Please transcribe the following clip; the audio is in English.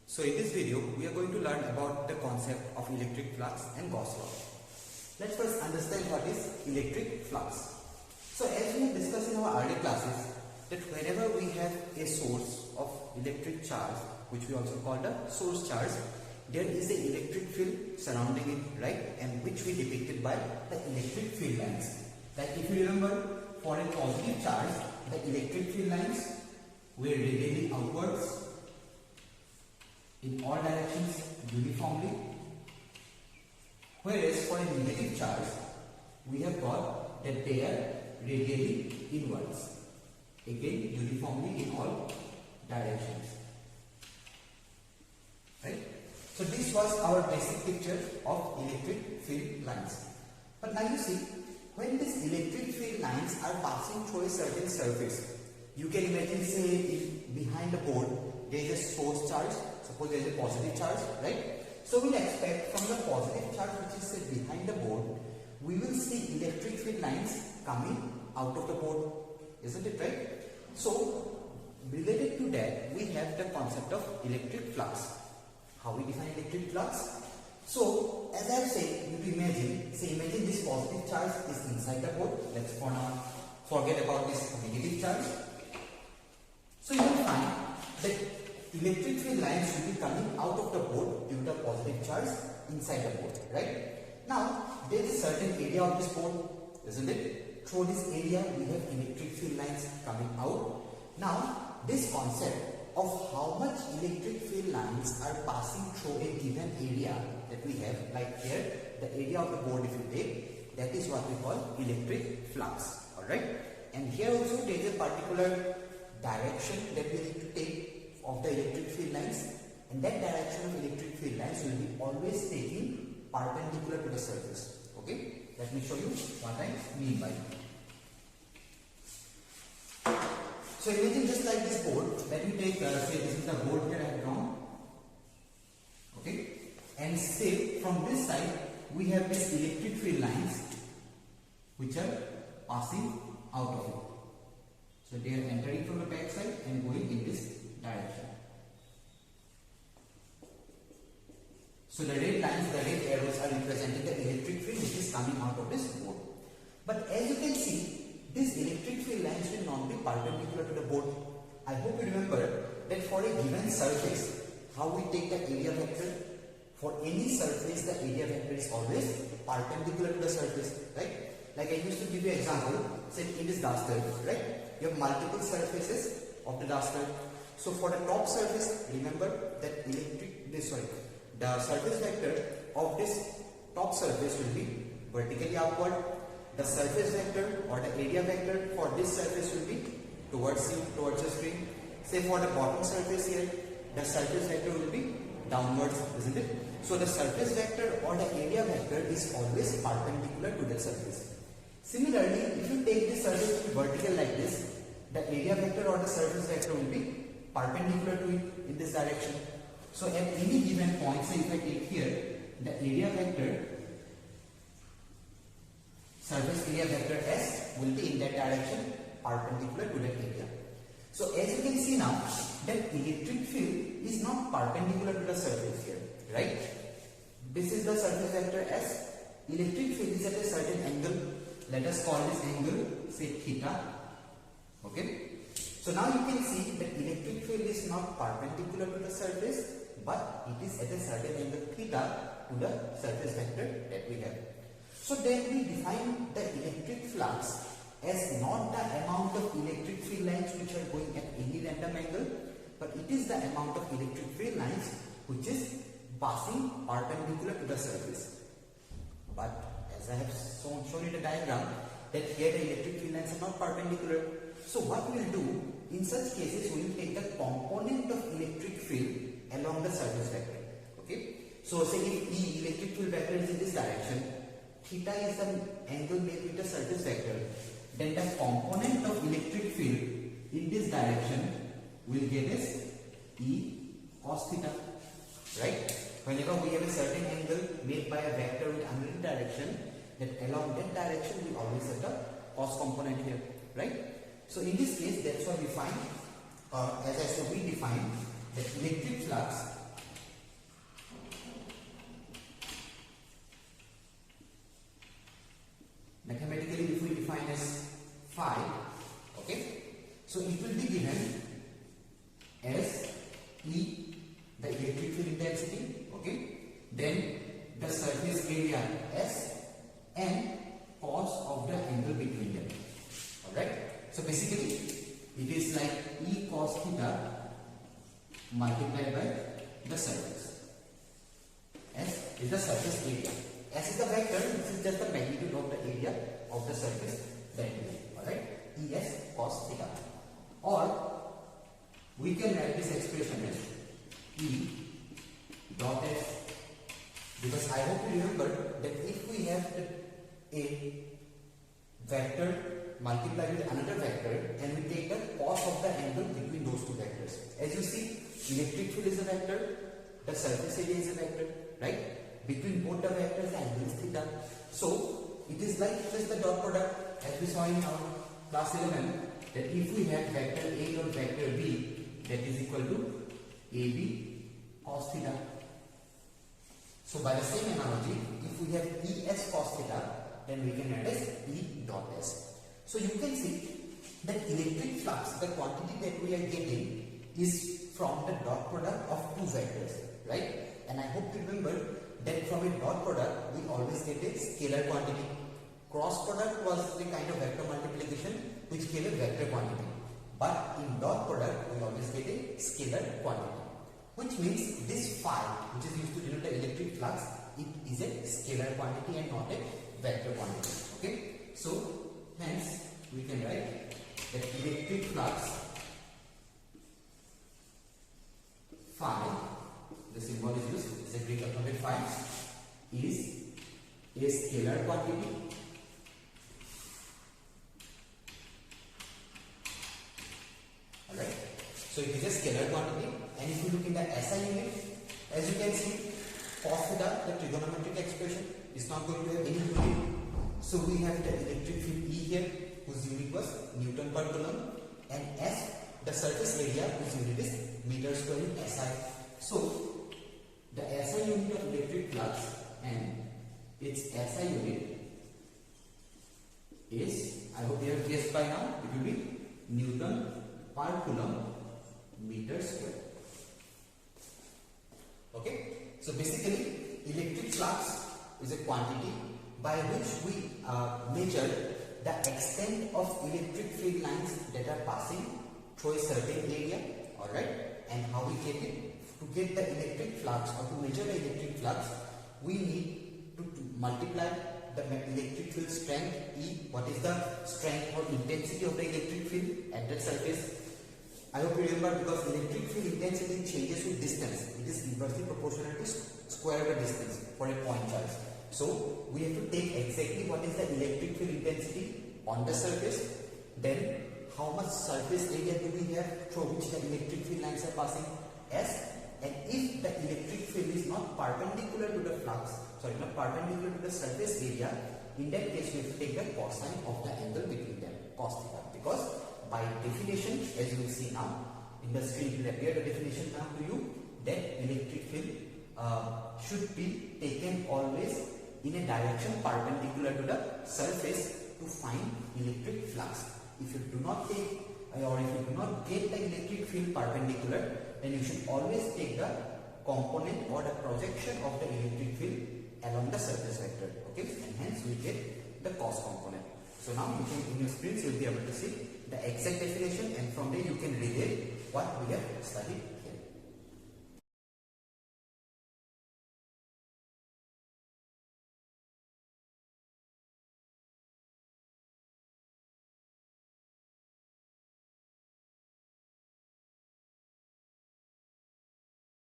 So in this video, we are going to learn about the concept of electric flux and Gauss law. Let's first understand what is electric flux. So as we have discussed in our earlier classes, that whenever we have a source of electric charge, which we also call the source charge, there is an electric field surrounding it, right? And which we depicted by the electric field lines. Like if you remember, for a positive charge, the electric field lines were radiating outwards in all directions uniformly, whereas for a negative charge we have got that they are radiating inwards, again uniformly in all directions, right? So this was our basic picture of electric field lines. But now you see, when these electric field lines are passing through a certain surface, you can imagine, say, if behind the board there is a source charge. Suppose there is a positive charge, right? So we'll expect from the positive charge which is set behind the board, we will see electric field lines coming out of the board, isn't it, right? So related to that, we have the concept of electric flux. How we define electric flux? So as I said, you imagine, imagine this positive charge is inside the board. Let's for now forget about this negative charge. So you will find that electric field lines will be coming out of the board due to the positive charge inside the board, right? Now there is a certain area of this board, isn't it? Through this area we have electric field lines coming out. Now this concept of how much electric field lines are passing through a given area that we have, like here the area of the board if you take, that is what we call electric flux, alright? And here also there is a particular direction that we need to take of the electric field lines, and that direction of electric field lines will be always taking perpendicular to the surface. Okay, let me show you what I mean by it. So imagine just like this board, let me take, say this is the board that I have drawn, okay, and say from this side we have these electric field lines which are passing out of it. So they are entering from the back side and going in this direction. So the red lines, the red arrows are representing the electric field which is coming out of this board. But as you can see, these electric field lines will not be perpendicular to the board. I hope you remember that for a given surface, how we take the area vector. For any surface, the area vector is always perpendicular to the surface, right? Like I used to give you an example, say in this duster, right? You have multiple surfaces of the duster. So for the top surface, remember that the surface vector of this top surface will be vertically upward. The surface vector or the area vector for this surface will be towards you, towards the screen. Say for the bottom surface here, the surface vector will be downwards, isn't it? So the surface vector or the area vector is always perpendicular to the surface. Similarly, if you take this surface to be vertical like this, the area vector or the surface vector will be perpendicular to it in this direction. So at any given point, say if I take here, the area vector, surface area vector S will be in that direction, perpendicular to that area. So as you can see now, that electric field is not perpendicular to the surface here, right? This is the surface vector S. Electric field is at a certain angle. Let us call this angle, say theta. Okay. So now you can see that electric field is not perpendicular to the surface, but it is at a certain angle theta to the surface vector that we have. So then we define the electric flux as not the amount of electric field lines which are going at any random angle, but it is the amount of electric field lines which is passing perpendicular to the surface. But as I have shown in the diagram, that here the electric field lines are not perpendicular. So what we will do, in such cases we will take the component of electric field along the surface vector. Okay. So say if the electric field vector is in this direction, theta is the angle made with the surface vector, then the component of electric field in this direction will get as E cos theta, right? Whenever we have a certain angle made by a vector with another direction, that along that direction we always have the cos component here, right? So in this case, that's why we find, as I said, we define that electric flux E, the electric field intensity, okay, then the surface area S, and cos of the angle between them. Alright, so basically it is like E cos theta multiplied by the surface. S is the surface area. S is the vector, this is just the magnitude of the area of the surface that we have. Alright, Es cos theta. Or we can write this expression as E dot S, because I hope you remember that if we have a vector multiplied with another vector and we take the cos of the angle between those two vectors. As you see, electric field is a vector, the surface area is a vector, right? Between both the vectors, the angle is theta. So it is like just the dot product, as we saw in our class 11, that if we have vector A dot vector B, that is equal to AB cos theta. So by the same analogy, if we have Es cos theta, then we can write as E dot S. So you can see that electric flux, the quantity that we are getting is from the dot product of two vectors, right? And I hope you remember that from a dot product we always get a scalar quantity. Cross product was the kind of vector multiplication which gave a vector quantity. But in dot product we always get a scalar quantity. Which means this phi, which is used to denote the electric flux, it is a scalar quantity and not a vector quantity. Okay? So hence we can write that electric flux phi, the symbol is used, is a Greek alphabet phi, is a scalar quantity Alright, so it is a scalar quantity, and if you look in the SI unit, as you can see, cos theta, the trigonometric expression, is not going to have any unit. So we have the electric field E here, whose unit was Newton per coulomb, and S, the surface area, whose unit is meter square in SI. So the SI unit of electric flux and its SI unit is, I hope you have guessed by now, it will be Newton per coulomb meter square. Okay, so basically electric flux is a quantity by which we measure the extent of electric field lines that are passing through a certain area, alright, and how we get it. To get the electric flux or to measure the electric flux, we need to multiply the electric field strength E. What is the strength or intensity of the electric field at that surface? I hope you remember, because electric field intensity changes with distance. It is inversely proportional to square of the distance for a point charge. So we have to take exactly what is the electric field intensity on the surface, then how much surface area do we have through which the electric field lines are passing, S, and if the electric field is not perpendicular to the flux, not perpendicular to the surface area, in that case we have to take the cosine of the angle between them, cos theta, because by definition, as you will see now in the screen, it will appear the definition now to you, that electric field should be taken always in a direction perpendicular to the surface to find electric flux. If you do not take or if you do not get the electric field perpendicular, then you should always take the component or the projection of the electric field along the surface vector. Okay, and hence we get the cos component. So now you can, in your screens, you will be able to see the exact definition, and from there you can relate what we have studied